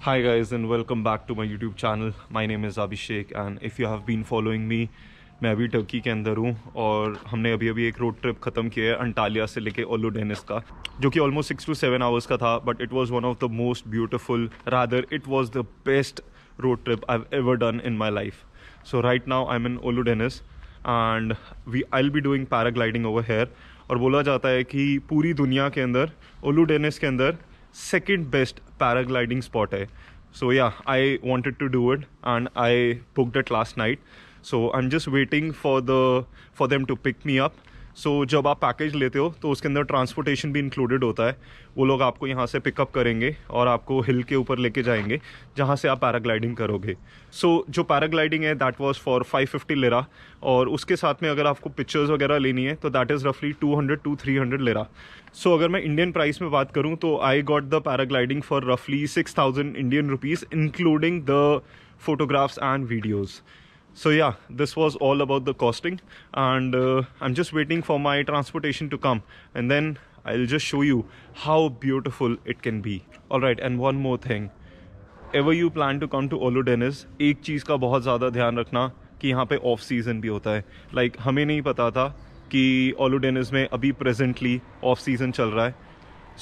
Hi guys and welcome back to my YouTube channel. My name is Abhishek and if you have been following me, मैं अभी Turkey के अंदर हूँ और हमने अभी एक रोड ट्रिप ख़त्म किया है अंटालिया से लेके ओलू डेनिस का, जो कि ऑलमोस्ट 6 to 7 आवर्स का था. But it was one of the most beautiful, rather it was the best road trip I have ever done in my life. So right now I am in Oludeniz and I will be doing paragliding over here. और बोला जाता है कि पूरी दुनिया के अंदर ओलू Dennis के अंदर second best paragliding spot hai. So yeah, I wanted to do it and I booked it last night. So I'm just waiting for them to pick me up. So जब आप पैकेज लेते हो तो उसके अंदर transportation भी included होता है. वो लोग आपको यहाँ से पिकअप करेंगे और आपको हिल के ऊपर लेके जाएंगे जहाँ से आप पैराग्लाइडिंग करोगे. सो जो पैराग्लाइडिंग है दैट वाज फॉर 550 लिरा और उसके साथ में अगर आपको पिक्चर्स वगैरह लेनी है तो दैट इज़ रफली 200 to 300 लिरा. सो अगर मैं इंडियन प्राइस में बात करूँ तो I got the paragliding for रफली 6,000 Indian rupees including the photographs and videos. So yeah, this was all about the costing and I'm just waiting for my transportation to come and then I'll just show you how beautiful it can be. Alright, and one more thing. Ever you plan to come to Oulu Deniz, एक चीज़ का बहुत ज़्यादा ध्यान रखना कि यहाँ पे of season भी होता है. Like हमें नहीं पता था कि ओलू डेनिस में अभी प्रेजेंटली ऑफ सीज़न चल रहा है.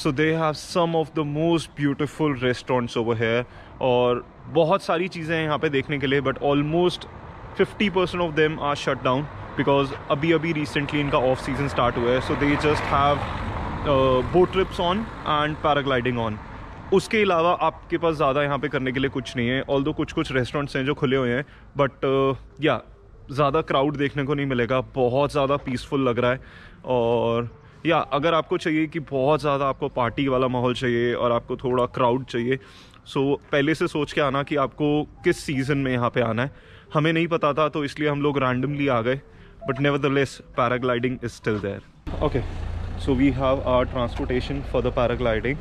So they have some of the most beautiful restaurants over here और बहुत सारी चीज़ें हैं यहाँ पे देखने के लिए, but almost 50% of them are shut down because अभी recently इनका off season start हुआ है. So they just have boat trips on and paragliding on. उसके अलावा आपके पास ज़्यादा यहाँ पे करने के लिए कुछ नहीं है. ऑल्दो कुछ रेस्टोरेंट्स हैं जो खुले हुए हैं बट या ज़्यादा क्राउड देखने को नहीं मिलेगा. बहुत ज़्यादा पीसफुल लग रहा है. और या अगर आपको चाहिए कि बहुत ज़्यादा आपको पार्टी वाला माहौल चाहिए और आपको थोड़ा क्राउड चाहिए, सो पहले से सोच के आना कि आपको किस सीज़न में यहाँ पे आना है. हमें नहीं पता था तो इसलिए हम लोग रैंडमली आ गए, but nevertheless paragliding is still there. Okay, so we have our transportation for the paragliding.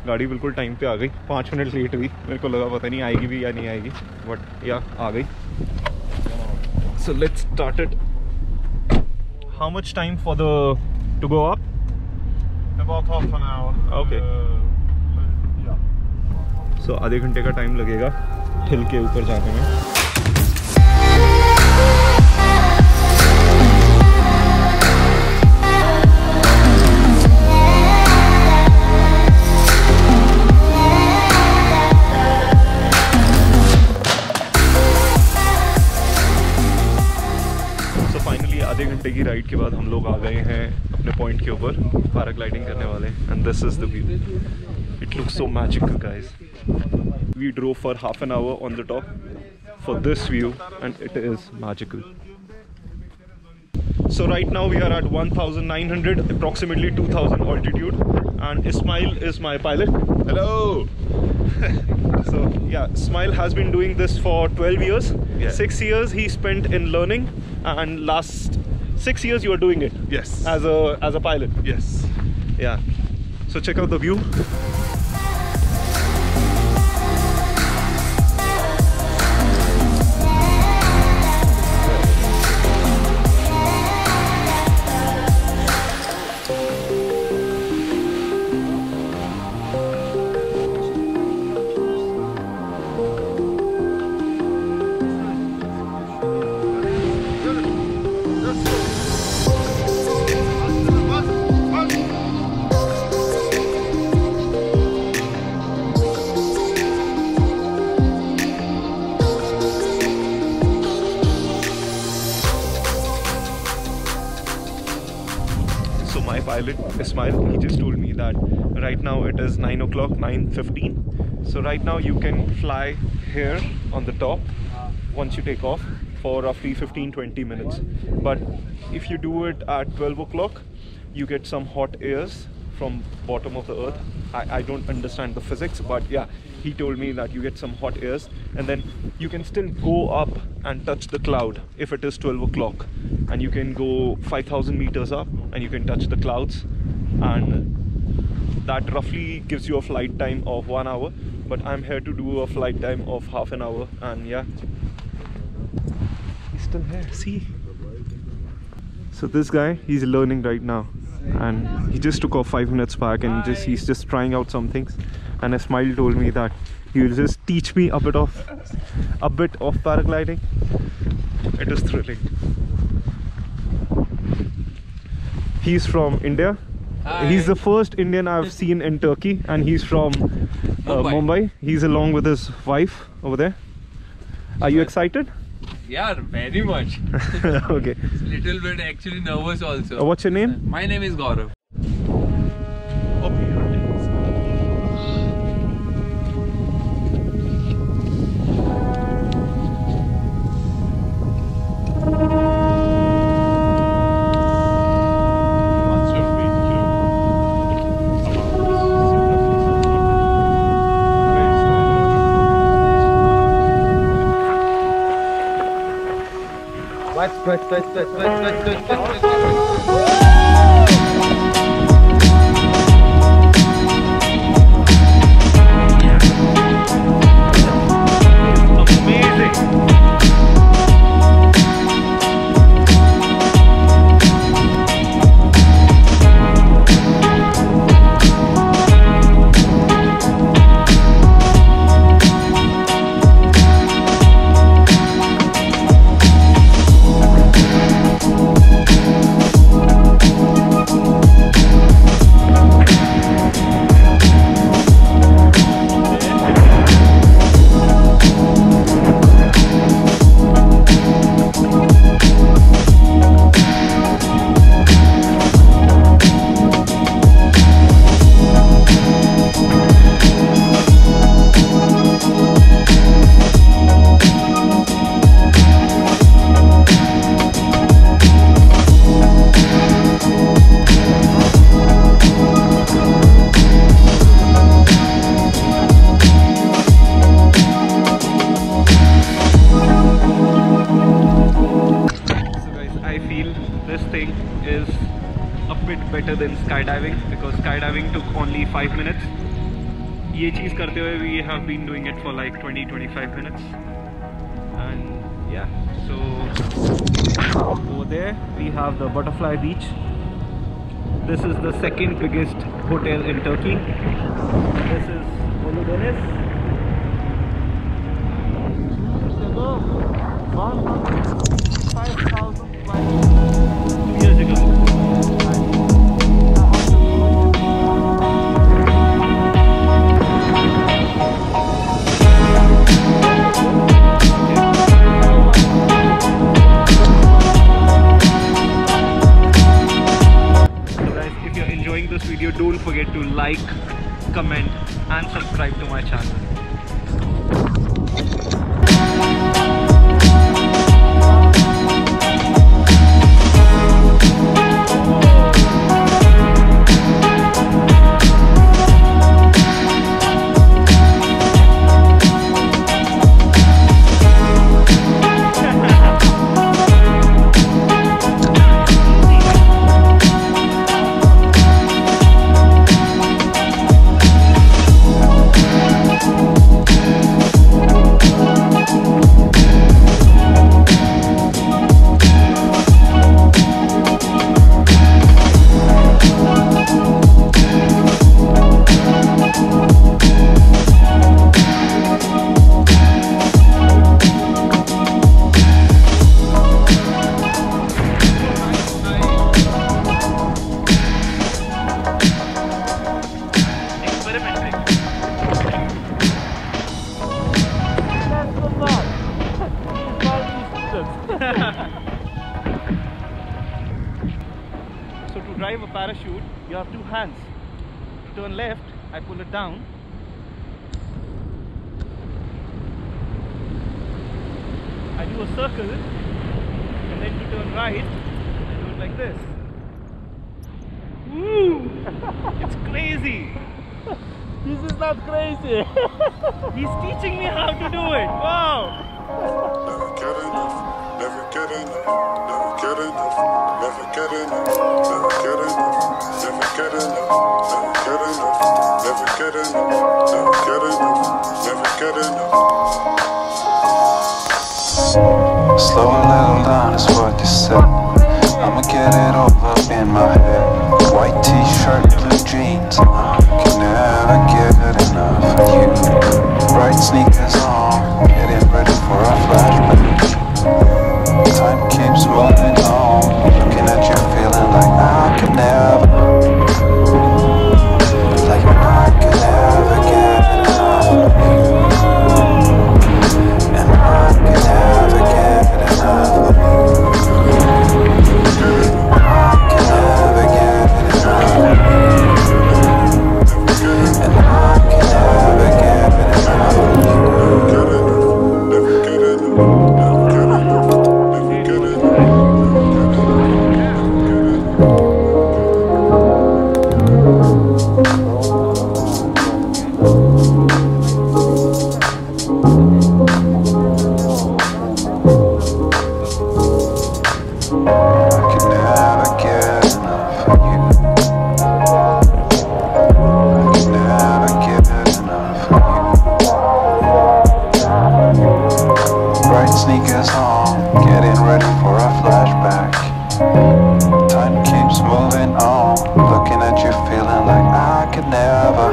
गाड़ी बिल्कुल टाइम पे आ गई, 5 मिनट लेट हुई. मेरे को लगा पता नहीं आएगी भी या नहीं आएगी, बट या आ गई. So let's start it. How much time for the to go up? About half an hour. Okay. Yeah. So आधे घंटे का टाइम लगेगा हिल के ऊपर जाने में. आधे घंटे की राइड के बाद हम लोग आ गए हैं अपने पॉइंट के ऊपर पैराग्लाइडिंग करने वाले. And this is the view. It looks so magical guys. We drove for half an hour on the top for this view and it is magical. So right now we are at 1,900, approximately 2,000 altitude, and Ismail is my pilot. Hello. So yeah, Ismail has been doing this for 12 years. Yeah. 6 years he spent in learning, and last 6 years you are doing it. Yes. As a pilot. Yes. Yeah. So check out the view. My pilot Ismail, he just told me that right now it is 9 o'clock, 9:15. So right now you can fly here on the top once you take off for roughly 15-20 minutes. But if you do it at 12 o'clock, you get some hot airs from bottom of the earth. I don't understand the physics, but yeah, he told me that you get some hot airs and then you can still go up and touch the cloud if it is 12 o'clock, and you can go 5,000 meters up and you can touch the clouds, and that roughly gives you a flight time of 1 hour, but I'm here to do a flight time of half an hour. And yeah, he's still here, see. So this guy, he's learning right now and he just took off 5 minutes back and he's just trying out some things. and Ismail told me that he will just teach me a bit of paragliding. It is thrilling. He's from India. Hi. He's the first Indian I've seen in Turkey, and he's from Mumbai. He's along with his wife over there. Are you excited? Yeah, very much. Okay. Little bit actually nervous also. What's your name? My name is Gaurav. Better than skydiving, because skydiving took only 5 minutes. ये चीज़ करते हुए we have been doing it for like 20-25 minutes, and yeah, so over there we have the Butterfly Beach. This is the second biggest hotel in Turkey. This is Ulu Deniz. Years ago. This video, don't forget to like, comment and subscribe to my channel. So to drive a parachute, you have two hands. To turn left, I pull it down. I do a circle, and then to turn right, I do it like this. Woo! It's crazy. This is not crazy. He's teaching me how to do it. Wow! Never get enough, never get enough, never get enough, never get enough, never get enough, never get enough, never get enough, never get enough, never get enough, never get enough. Slow a little down is what you said. I'ma get it all up in my head. White t-shirt, blue jeans, can never get enough. I could never get enough of you. I could never get enough of you. Bright sneakers on, getting ready for a flashback. Time keeps moving on, looking at you, feeling like I could never,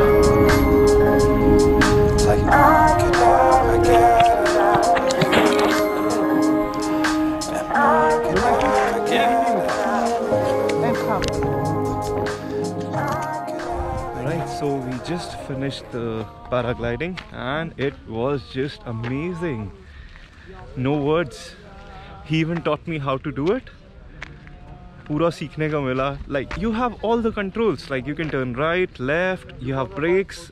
like I could never get enough of you. And I could never get Right, so we just finished the paragliding and it was just amazing. No words. He even taught me how to do it. Pura seekhne ka mila. Like, you have all the controls, like you can turn right, left, you have brakes,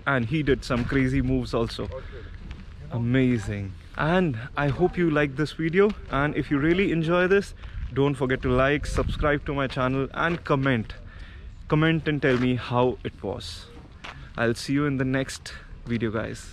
and he did some crazy moves also. Amazing. And I hope you like this video, and if you really enjoy this, don't forget to like, subscribe to my channel, and comment and tell me how it was. I'll see you in the next video, guys.